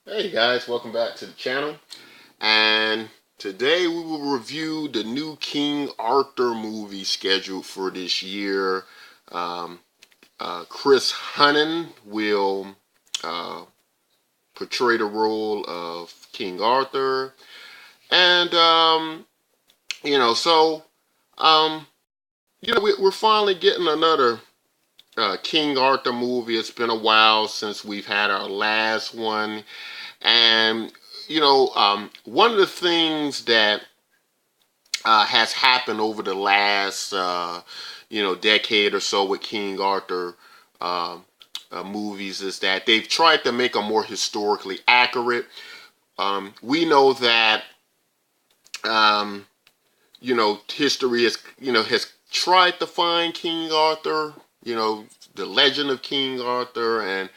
Hey guys, welcome back to the channel. And today we will review the new King Arthur movie scheduled for this year. Um, Chris Hunnam will uh, portray the role of King Arthur. And, you know, so, um, we're finally getting another King Arthur movie. It's been a while since we've had our last one. And one of the things that has happened over the last decade or so with King Arthur uh, movies is that they've tried to make them more historically accurate. We know that um, history has tried to find King Arthur. The legend of King Arthur, and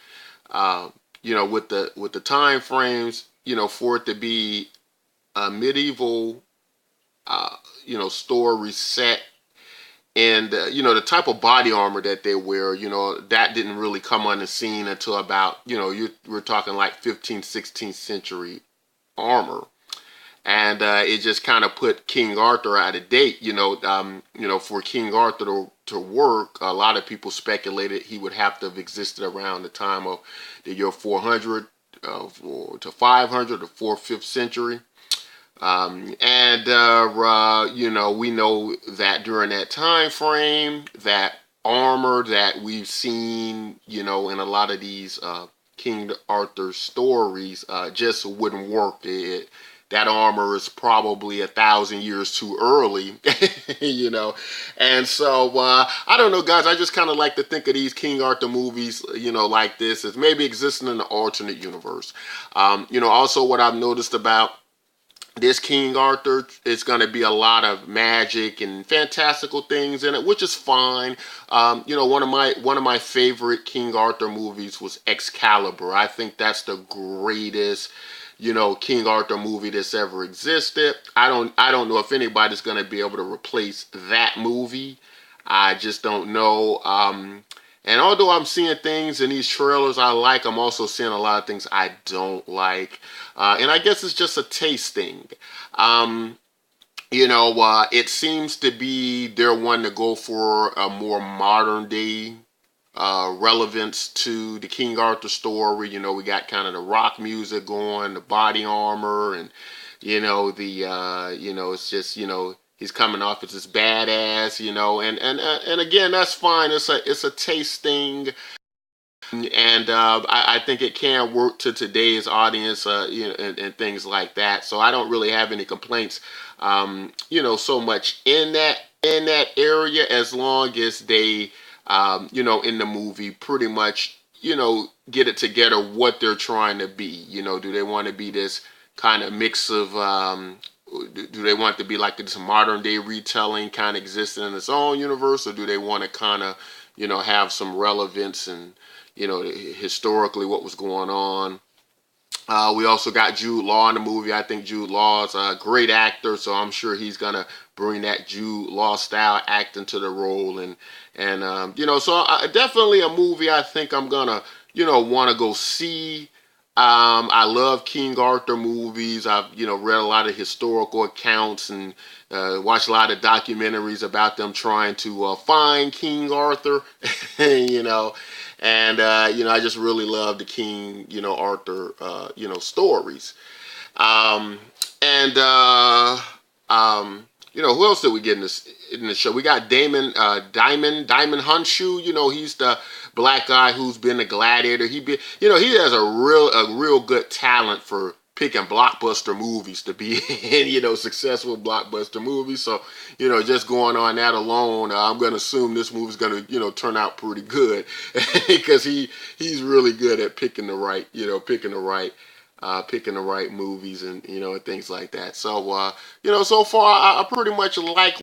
uh, with the time frames, for it to be a medieval, story set, and the type of body armor that they wear, that didn't really come on the scene until about, we're talking like 15th, 16th century armor. And it just kind of put King Arthur out of date. For King Arthur to work, a lot of people speculated he would have to have existed around the time of the year 400 to 500, the 4th, 5th century. We know that during that time frame, that armor that we've seen, in a lot of these King Arthur stories, just wouldn't work. That armor is probably 1,000 years too early, And so I don't know, guys. I just kind of like to think of these King Arthur movies, like this, as maybe existing in an alternate universe. Also what I've noticed about this King Arthur, it's going to be a lot of magic and fantastical things in it, which is fine. One of my favorite King Arthur movies was Excalibur. I think that's the greatest, King Arthur movie that's ever existed. I don't know if anybody's going to be able to replace that movie. I just don't know. And although I'm seeing things in these trailers I like, I'm also seeing a lot of things I don't like. And I guess it's just a taste thing. Um, it seems to be they're wanting to go for a more modern day relevance to the King Arthur story. We got kind of the rock music going, the body armor, and it's just he's coming off as this badass, and again, that's fine. It's a taste thing, and I think it can work to today's audience, and things like that. So I don't really have any complaints, so much in that area, as long as they, in the movie, pretty much, get it together what they're trying to be. Do they want to be this kind of mix of, do they want it to be like this modern day retelling kind of existing in its own universe, or do they want to kind of, have some relevance and, historically what was going on. We also got Jude Law in the movie. I think Jude Law's a great actor, so I'm sure he's gonna bring that Jude Law style acting to the role, and definitely a movie I think I'm gonna want to go see. I love King Arthur movies. I've read a lot of historical accounts and watched a lot of documentaries about them trying to find King Arthur, you know, and I just really love the King Arthur stories. Um, and who else did we get in this show? We got Diamond Huntshoe. He's the black guy who's been a gladiator. He has a real good talent for picking blockbuster movies to be in, successful blockbuster movies. So, just going on that alone, I'm going to assume this movie's going to, turn out pretty good because he's really good at picking the right movies, and and things like that. So so far I pretty much like.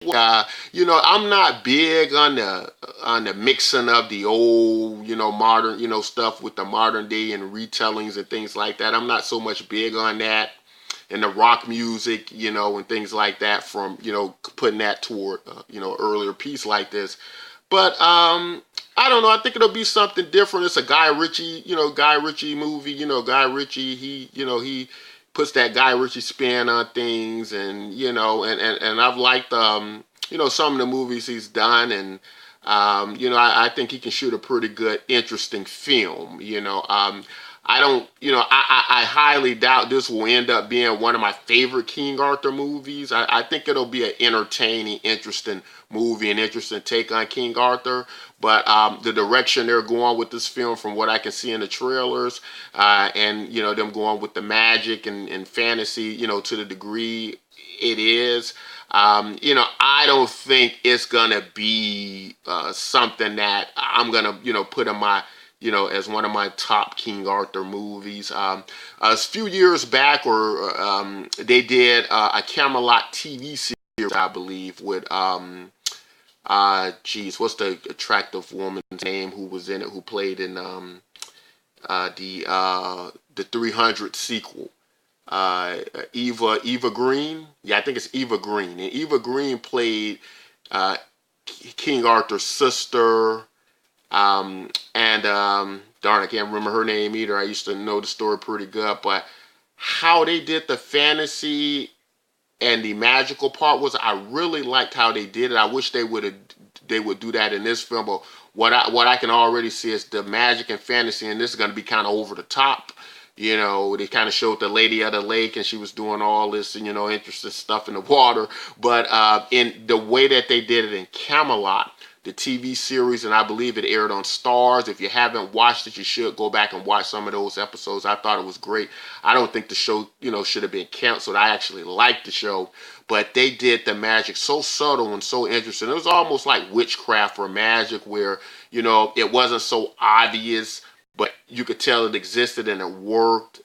I'm not big on the mixing of the old, modern, stuff with the modern day and retellings and things like that. I'm not so much big on that, and the rock music, and things like that, from putting that toward earlier piece like this. But I don't know. I think it'll be something different. It's a Guy Ritchie, Guy Ritchie movie. Guy Ritchie, he puts that Guy Ritchie spin on things, and and I've liked some of the movies he's done, and I think he can shoot a pretty good, interesting film. I don't, I highly doubt this will end up being one of my favorite King Arthur movies. I think it'll be an entertaining, interesting movie, an interesting take on King Arthur. But the direction they're going with this film, from what I can see in the trailers, and them going with the magic and fantasy, to the degree it is, I don't think it's gonna be something that I'm gonna, put in my as one of my top King Arthur movies. A few years back, or they did a Camelot TV series, I believe, with what's the attractive woman's name who was in it, who played in the 300 sequel? Eva Green. Yeah, I think it's Eva Green. And Eva Green played King Arthur's sister. Darn, I can't remember her name either. I used to know the story pretty good, but how they did the fantasy and the magical part I really liked how they did it. I wish they would do that in this film, but what I can already see is the magic and fantasy, and this is going to be kind of over the top. They kind of showed the Lady of the Lake, and she was doing all this, interesting stuff in the water. But in the way that they did it in Camelot, the TV series, and I believe it aired on Stars. If you haven't watched it, you should go back and watch some of those episodes. I thought it was great. I don't think the show, should have been canceled. I actually liked the show, but they did the magic so subtle and so interesting. It was almost like witchcraft or magic, where, it wasn't so obvious, but you could tell it existed and it worked.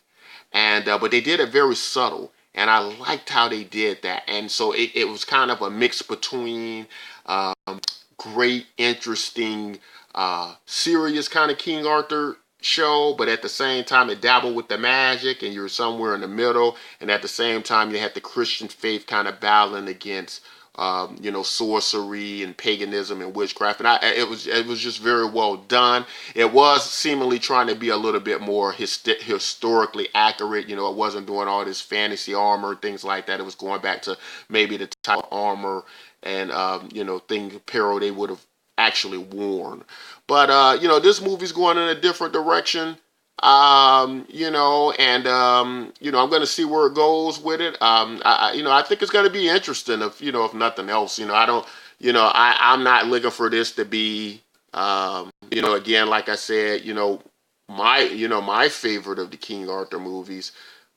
And but they did it very subtle, and I liked how they did that. And so it was kind of a mix between great, interesting, serious kind of King Arthur show, but at the same time it dabbled with the magic, and you're somewhere in the middle, and at the same time you had the Christian faith kind of battling against sorcery and paganism and witchcraft. And it was just very well done. It was seemingly trying to be a little bit more historically accurate. It wasn't doing all this fantasy armor, things like that. It was going back to maybe the type of armor and apparel they would have actually worn. But this movie's going in a different direction. I'm going to see where it goes with it. I think it's going to be interesting, if nothing else. I'm not looking for this to be, again, like I said, my favorite of the King Arthur movies.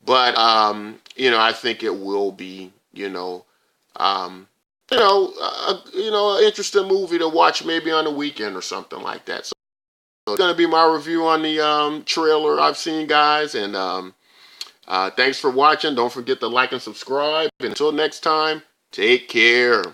But, I think it will be, an interesting movie to watch maybe on the weekend or something like that. So it's going to be my review on the trailer I've seen, guys. And thanks for watching. Don't forget to like and subscribe. Until next time, take care.